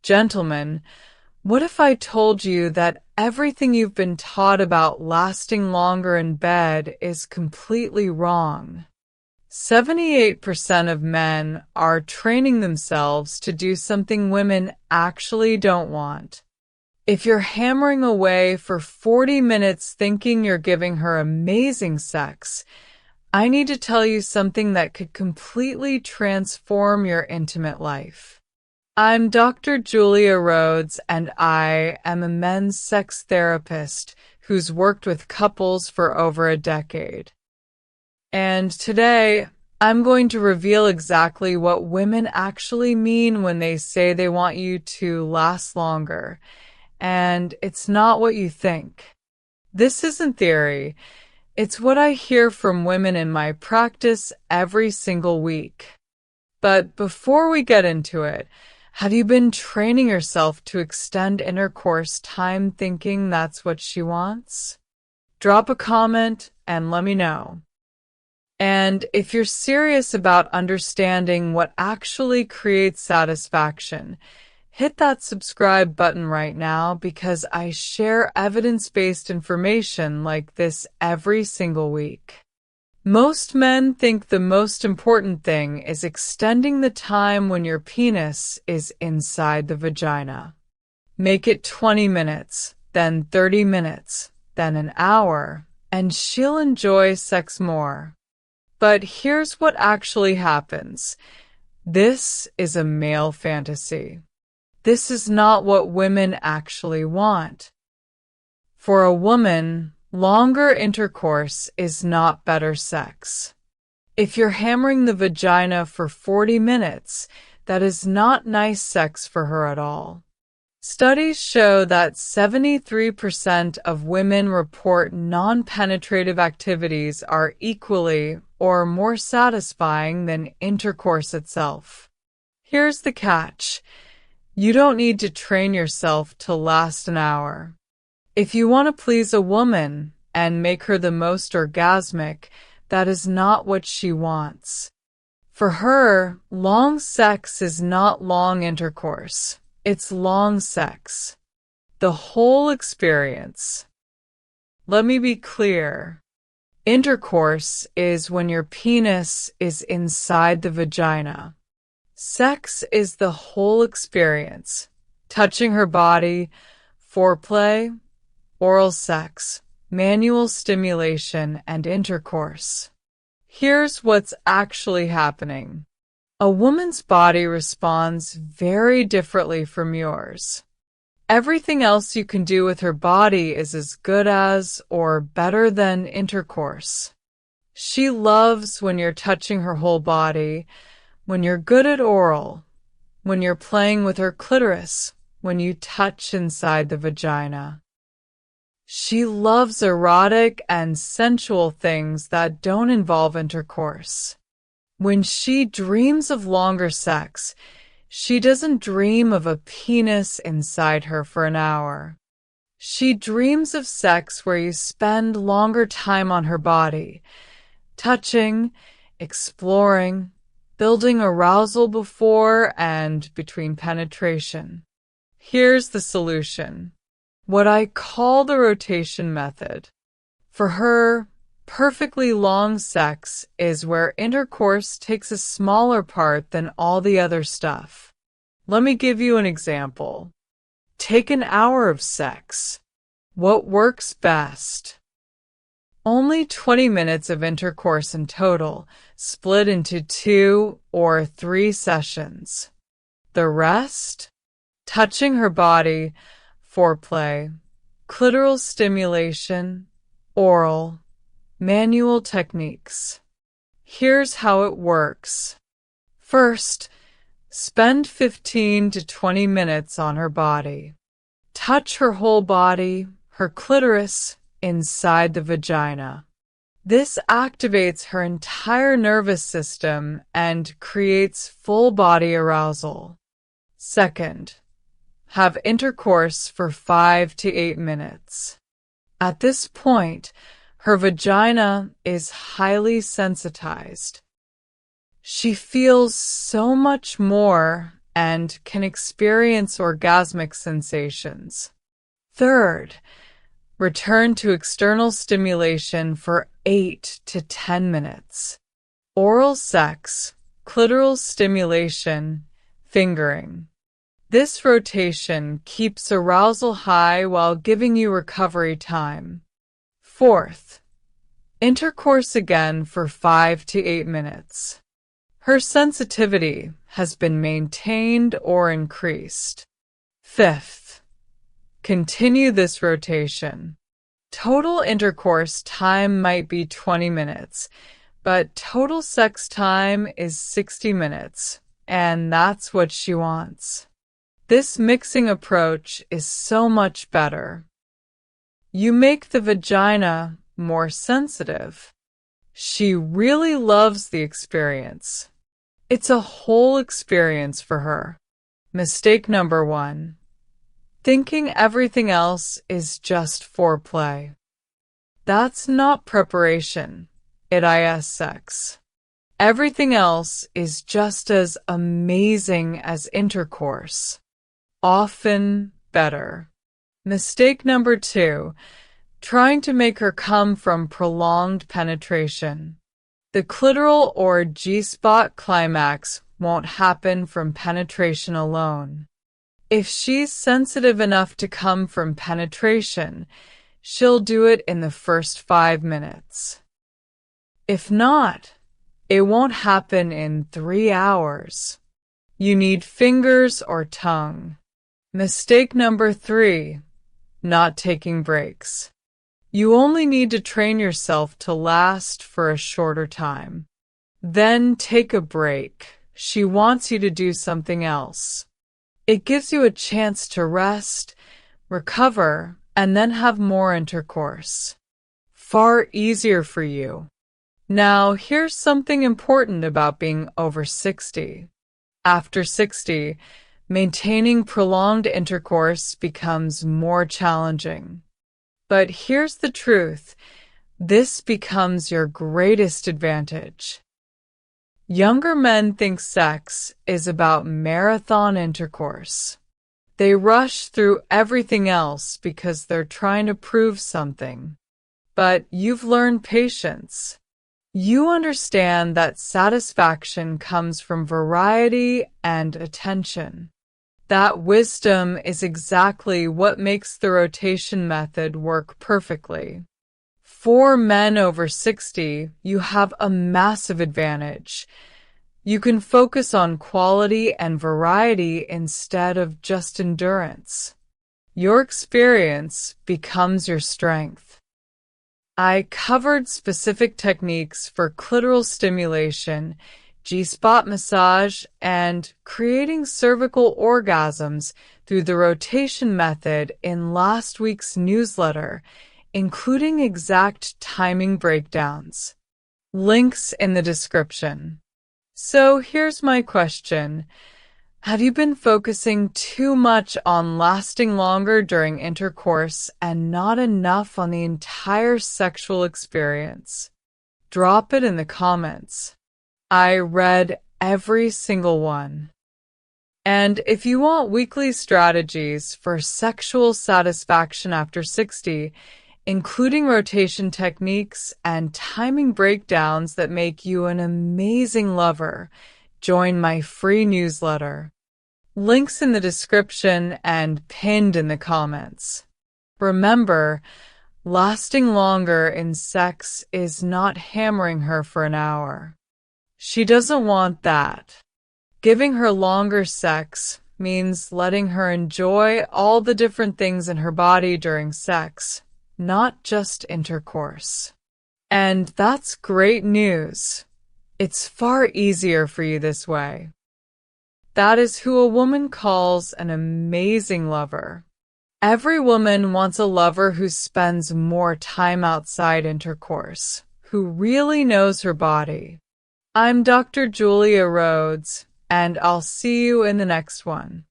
Gentlemen, what if I told you that everything you've been taught about lasting longer in bed is completely wrong? 78% of men are training themselves to do something women actually don't want. If you're hammering away for 40 minutes thinking you're giving her amazing sex, I need to tell you something that could completely transform your intimate life. I'm Dr. Julia Rhodes, and I am a men's sex therapist who's worked with couples for over a decade. And today, I'm going to reveal exactly what women actually mean when they say they want you to last longer. And it's not what you think. This isn't theory. It's what I hear from women in my practice every single week. But before we get into it, have you been training yourself to extend intercourse time thinking that's what she wants? Drop a comment and let me know. And if you're serious about understanding what actually creates satisfaction, hit that subscribe button right now because I share evidence-based information like this every single week. Most men think the most important thing is extending the time when your penis is inside the vagina. Make it 20 minutes, then 30 minutes, then an hour, and she'll enjoy sex more. But here's what actually happens. This is a male fantasy. This is not what women actually want. For a woman, longer intercourse is not better sex. If you're hammering the vagina for 40 minutes, that is not nice sex for her at all. Studies show that 73% of women report non-penetrative activities are equally or more satisfying than intercourse itself. Here's the catch. You don't need to train yourself to last an hour. If you want to please a woman and make her the most orgasmic, that is not what she wants. For her, long sex is not long intercourse. It's long sex. The whole experience. Let me be clear. Intercourse is when your penis is inside the vagina. Sex is the whole experience. Touching her body, foreplay, oral sex, manual stimulation, and intercourse. Here's what's actually happening. A woman's body responds very differently from yours. Everything else you can do with her body is as good as or better than intercourse. She loves when you're touching her whole body, when you're good at oral, when you're playing with her clitoris, when you touch inside the vagina. She loves erotic and sensual things that don't involve intercourse. When she dreams of longer sex, she doesn't dream of a penis inside her for an hour. She dreams of sex where you spend longer time on her body, touching, exploring, building arousal before and between penetration. Here's the solution. What I call the rotation method. For her, perfectly long sex is where intercourse takes a smaller part than all the other stuff. Let me give you an example. Take an hour of sex. What works best? Only 20 minutes of intercourse in total, split into 2 or 3 sessions. The rest? Touching her body, foreplay, clitoral stimulation, oral, manual techniques. Here's how it works. First, spend 15 to 20 minutes on her body. Touch her whole body, her clitoris, inside the vagina. This activates her entire nervous system and creates full body arousal. Second, have intercourse for 5 to 8 minutes. At this point, her vagina is highly sensitized. She feels so much more and can experience orgasmic sensations. Third, return to external stimulation for 8 to 10 minutes. Oral sex, clitoral stimulation, fingering. This rotation keeps arousal high while giving you recovery time. Fourth, intercourse again for 5 to 8 minutes. Her sensitivity has been maintained or increased. Fifth, continue this rotation. Total intercourse time might be 20 minutes, but total sex time is 60 minutes, and that's what she wants. This mixing approach is so much better. You make the vagina more sensitive. She really loves the experience. It's a whole experience for her. Mistake number 1. Thinking everything else is just foreplay. That's not preparation. It is sex. Everything else is just as amazing as intercourse. Often better. Mistake number 2. Trying to make her come from prolonged penetration. The clitoral or G-spot climax won't happen from penetration alone. If she's sensitive enough to come from penetration, she'll do it in the first 5 minutes. If not, it won't happen in 3 hours. You need fingers or tongue. Mistake number 3. Not taking breaks. You only need to train yourself to last for a shorter time. Then take a break. She wants you to do something else. It gives you a chance to rest, recover, and then have more intercourse. Far easier for you. Now, here's something important about being over 60. After 60, maintaining prolonged intercourse becomes more challenging. But here's the truth. This becomes your greatest advantage. Younger men think sex is about marathon intercourse. They rush through everything else because they're trying to prove something. But you've learned patience. You understand that satisfaction comes from variety and attention. That wisdom is exactly what makes the rotation method work perfectly. For men over 60, you have a massive advantage. You can focus on quality and variety instead of just endurance. Your experience becomes your strength. I covered specific techniques for clitoral stimulation, G-spot massage, and creating cervical orgasms through the rotation method in last week's newsletter, including exact timing breakdowns. Links in the description. So here's my question. Have you been focusing too much on lasting longer during intercourse and not enough on the entire sexual experience? Drop it in the comments. I read every single one. And if you want weekly strategies for sexual satisfaction after 60, including rotation techniques and timing breakdowns that make you an amazing lover, join my free newsletter. Links in the description and pinned in the comments. Remember, lasting longer in sex is not hammering her for an hour. She doesn't want that. Giving her longer sex means letting her enjoy all the different things in her body during sex, not just intercourse. And that's great news. It's far easier for you this way. That is who a woman calls an amazing lover. Every woman wants a lover who spends more time outside intercourse, who really knows her body. I'm Dr. Julia Rhodes, and I'll see you in the next one.